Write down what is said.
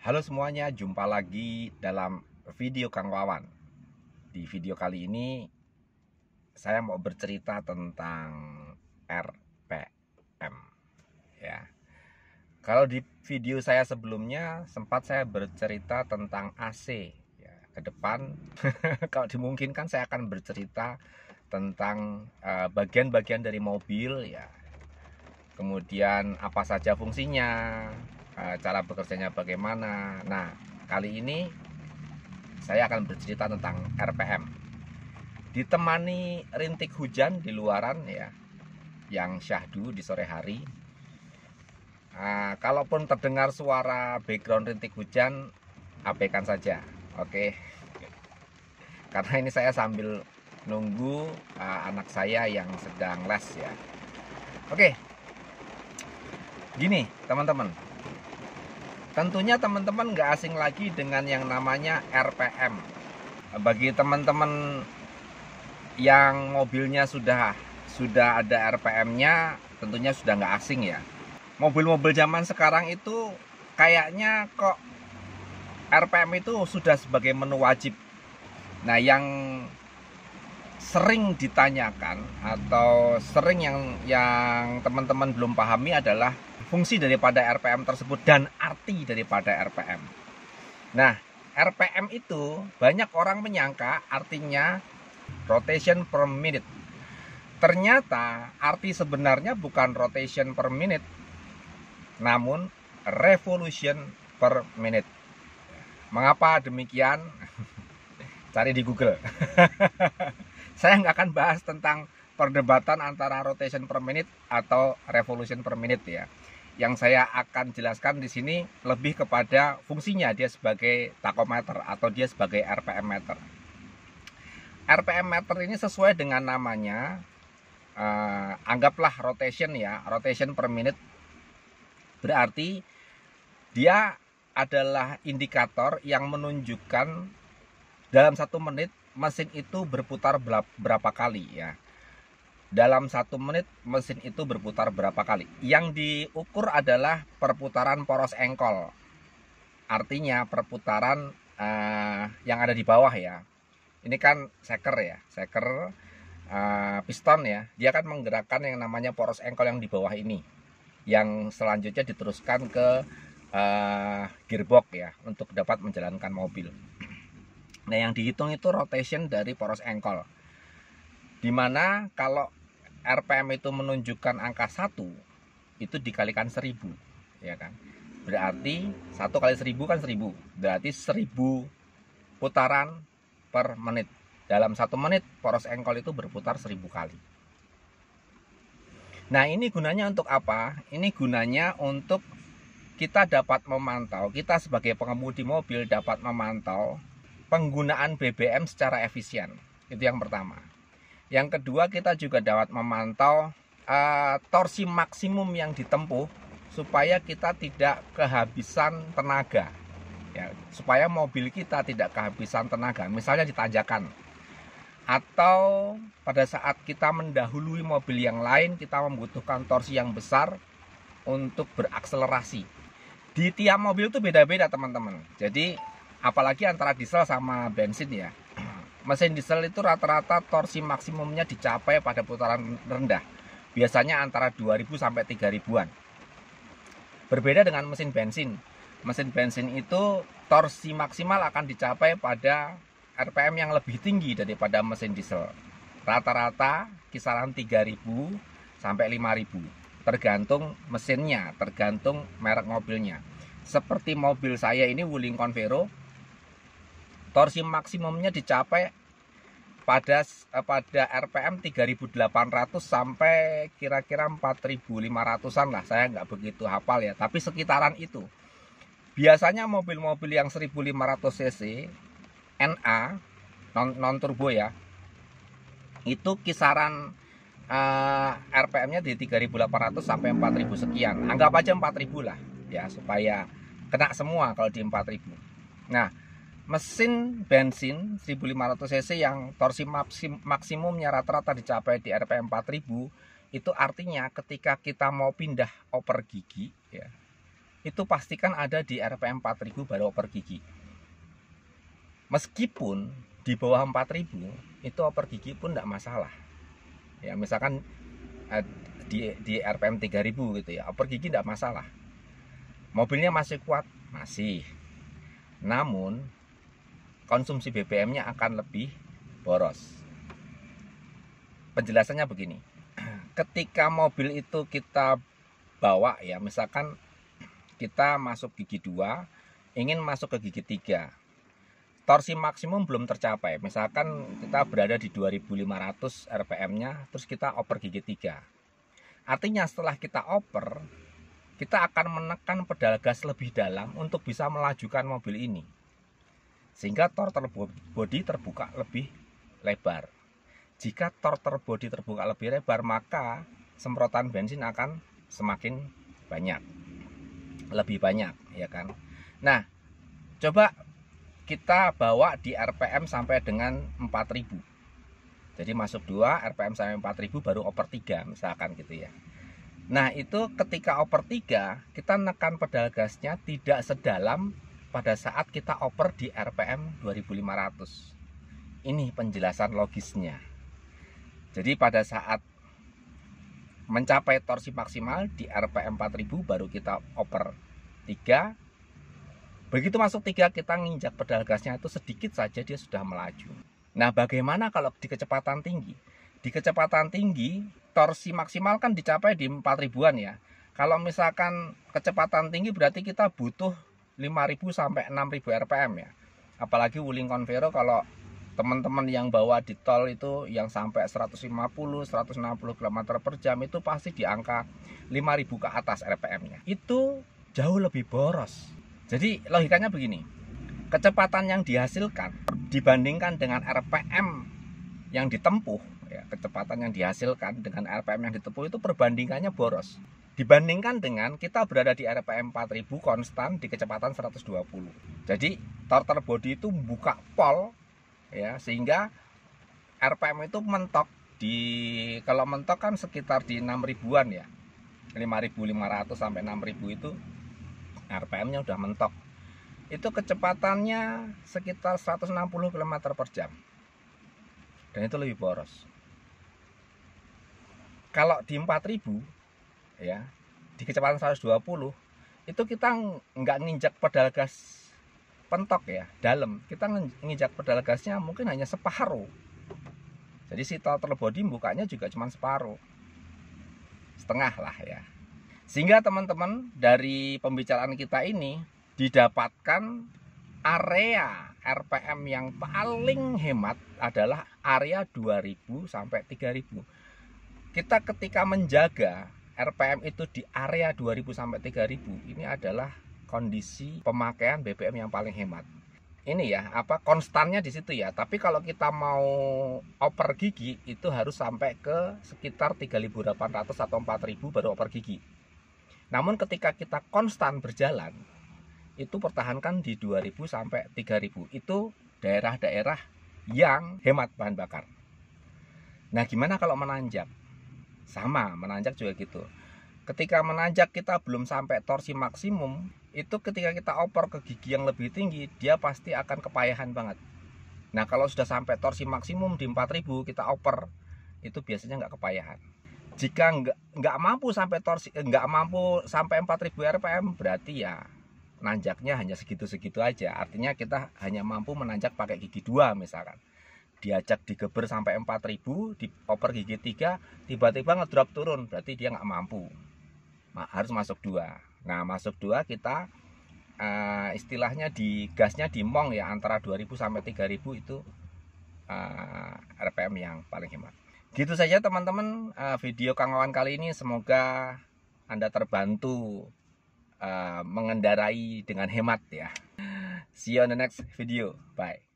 Halo semuanya, jumpa lagi dalam video Kang Wawan. Di video kali ini saya mau bercerita tentang RPM ya. Kalau di video saya sebelumnya sempat saya bercerita tentang AC ya. Ke depan kalau dimungkinkan saya akan bercerita tentang bagian-bagian dari mobil ya. Kemudian apa saja fungsinya, cara bekerjanya bagaimana. Nah, kali ini saya akan bercerita tentang RPM. Ditemani rintik hujan di luaran ya, yang syahdu di sore hari. Kalaupun terdengar suara background rintik hujan, abaikan saja, oke? Karena ini saya sambil nunggu anak saya yang sedang les ya. Oke, gini teman-teman. Tentunya teman-teman nggak asing lagi dengan yang namanya RPM. Bagi teman-teman yang mobilnya sudah ada RPM-nya, tentunya sudah nggak asing ya. Mobil-mobil zaman sekarang itu kayaknya kok RPM itu sudah sebagai menu wajib. Nah, yang sering ditanyakan atau sering yang teman-teman belum pahami adalah fungsi daripada RPM tersebut dan arti daripada RPM. Nah, RPM itu banyak orang menyangka artinya rotation per minute. Ternyata arti sebenarnya bukan rotation per minute, namun revolution per minute. Mengapa demikian? Cari di Google. Saya nggak akan bahas tentang perdebatan antara rotation per minute atau revolution per minute ya. Yang saya akan jelaskan di sini lebih kepada fungsinya, dia sebagai tachometer atau dia sebagai RPM meter. RPM meter ini sesuai dengan namanya, anggaplah rotation ya, rotation per minute. Berarti dia adalah indikator yang menunjukkan dalam 1 menit mesin itu berputar berapa kali ya. Dalam 1 menit mesin itu berputar berapa kali. Yang diukur adalah perputaran poros engkol. Artinya perputaran yang ada di bawah ya. Ini kan seker ya, seker piston ya. Dia akan menggerakkan yang namanya poros engkol yang di bawah ini, yang selanjutnya diteruskan ke gearbox ya, untuk dapat menjalankan mobil. Nah, yang dihitung itu rotation dari poros engkol. Dimana kalau RPM itu menunjukkan angka 1, itu dikalikan 1000 ya kan. Berarti 1 kali 1000 kan 1000. Berarti 1000 putaran per menit. Dalam 1 menit poros engkol itu berputar 1000 kali. Nah, ini gunanya untuk apa? Ini gunanya untuk kita dapat memantau, kita sebagai pengemudi mobil dapat memantau penggunaan BBM secara efisien. Itu yang pertama. Yang kedua, kita juga dapat memantau torsi maksimum yang ditempuh supaya kita tidak kehabisan tenaga ya, supaya mobil kita tidak kehabisan tenaga, misalnya di tanjakan atau pada saat kita mendahului mobil yang lain, kita membutuhkan torsi yang besar untuk berakselerasi. Di tiap mobil itu beda-beda teman-teman. Jadi apalagi antara diesel sama bensin ya. Mesin diesel itu rata-rata torsi maksimumnya dicapai pada putaran rendah. Biasanya antara 2000 sampai 3000-an. Berbeda dengan mesin bensin. Mesin bensin itu torsi maksimal akan dicapai pada RPM yang lebih tinggi daripada mesin diesel. Rata-rata kisaran 3000 sampai 5000. Tergantung mesinnya, tergantung merek mobilnya. Seperti mobil saya ini Wuling Convero, torsi maksimumnya dicapai pada RPM 3800 sampai kira-kira 4500-an lah. Saya nggak begitu hafal ya, tapi sekitaran itu. Biasanya mobil-mobil yang 1500 cc NA non turbo ya, itu kisaran RPM-nya di 3800 sampai 4000 sekian. Anggap aja 4000 lah ya, supaya kena semua kalau di 4000. Nah, mesin bensin 1500 cc yang torsi maksimumnya rata-rata dicapai di RPM 4000, itu artinya ketika kita mau pindah oper gigi ya, itu pastikan ada di RPM 4000 baru oper gigi. Meskipun di bawah 4000 itu oper gigi pun tidak masalah. Ya, misalkan di RPM 3000 gitu ya, oper gigi tidak masalah. Mobilnya masih kuat, masih. Namun konsumsi BBM-nya akan lebih boros. Penjelasannya begini. Ketika mobil itu kita bawa ya, misalkan kita masuk gigi 2, ingin masuk ke gigi 3. Torsi maksimum belum tercapai. Misalkan kita berada di 2500 RPM-nya, terus kita oper gigi 3. Artinya setelah kita oper, kita akan menekan pedal gas lebih dalam untuk bisa melajukan mobil ini. Sehingga torque body terbuka lebih lebar. Jika torque body terbuka lebih lebar, maka semprotan bensin akan semakin banyak. Lebih banyak, ya kan? Nah, coba kita bawa di RPM sampai dengan 4000. Jadi masuk 2, RPM sampai 4000 baru oper 3 misalkan gitu ya. Nah, itu ketika oper 3, kita nekan pedal gasnya tidak sedalam pada saat kita oper di RPM 2500. Ini penjelasan logisnya. Jadi pada saat mencapai torsi maksimal di RPM 4000 baru kita oper 3. Begitu masuk 3, kita nginjak pedal gasnya itu sedikit saja dia sudah melaju. Nah, bagaimana kalau di kecepatan tinggi? Di kecepatan tinggi, torsi maksimal kan dicapai di 4000-an ya. Kalau misalkan kecepatan tinggi berarti kita butuh 5000 sampai 6000 RPM ya. Apalagi wuling convero kalau teman-teman yang bawa di tol itu yang sampai 150, 160 km per jam itu pasti di angka 5000 ke atas RPM-nya. Itu jauh lebih boros. Jadi logikanya begini. Kecepatan yang dihasilkan dibandingkan dengan RPM yang ditempuh, ya, kecepatan yang dihasilkan dengan RPM yang ditempuh itu perbandingannya boros. Dibandingkan dengan kita berada di RPM 4000 konstan di kecepatan 120. Jadi torque body itu buka pol ya, sehingga RPM itu mentok di, kalau mentok kan sekitar di 6000-an ya. 5500 sampai 6000 itu RPM-nya udah mentok. Itu kecepatannya sekitar 160 km per jam. Dan itu lebih boros. Kalau di 4000 ya, di kecepatan 120 itu kita nggak nginjak pedal gas pentok ya, dalam. Kita nginjak pedal gasnya mungkin hanya separuh. Jadi si throttle body bukanya juga cuma separuh, setengah lah ya. Sehingga teman-teman dari pembicaraan kita ini didapatkan area RPM yang paling hemat adalah area 2000 sampai 3000. Kita ketika menjaga RPM itu di area 2000 sampai 3000, ini adalah kondisi pemakaian BBM yang paling hemat. Ini ya, konstannya di situ ya. Tapi kalau kita mau oper gigi itu harus sampai ke sekitar 3800 atau 4000 baru oper gigi. Namun ketika kita konstan berjalan, itu pertahankan di 2000 sampai 3000. Itu daerah-daerah yang hemat bahan bakar. Nah, gimana kalau menanjak? Sama, menanjak juga gitu. Ketika menanjak kita belum sampai torsi maksimum, itu ketika kita oper ke gigi yang lebih tinggi, dia pasti akan kepayahan banget. Nah, kalau sudah sampai torsi maksimum di 4000 kita oper, itu biasanya nggak kepayahan. Jika nggak mampu sampai torsi, nggak mampu sampai 4000 RPM, berarti ya nanjaknya hanya segitu-segitu aja. Artinya kita hanya mampu menanjak pakai gigi 2 misalkan. Diajak digeber sampai 4000, di oper gigi 3, tiba-tiba ngedrop turun, berarti dia nggak mampu. Harus masuk 2. Nah, masuk 2 kita istilahnya di gasnya di mong ya, antara 2000 sampai 3000 itu RPM yang paling hemat. Gitu saja teman-teman video Kang Wawan kali ini, semoga Anda terbantu mengendarai dengan hemat ya. See you on the next video. Bye.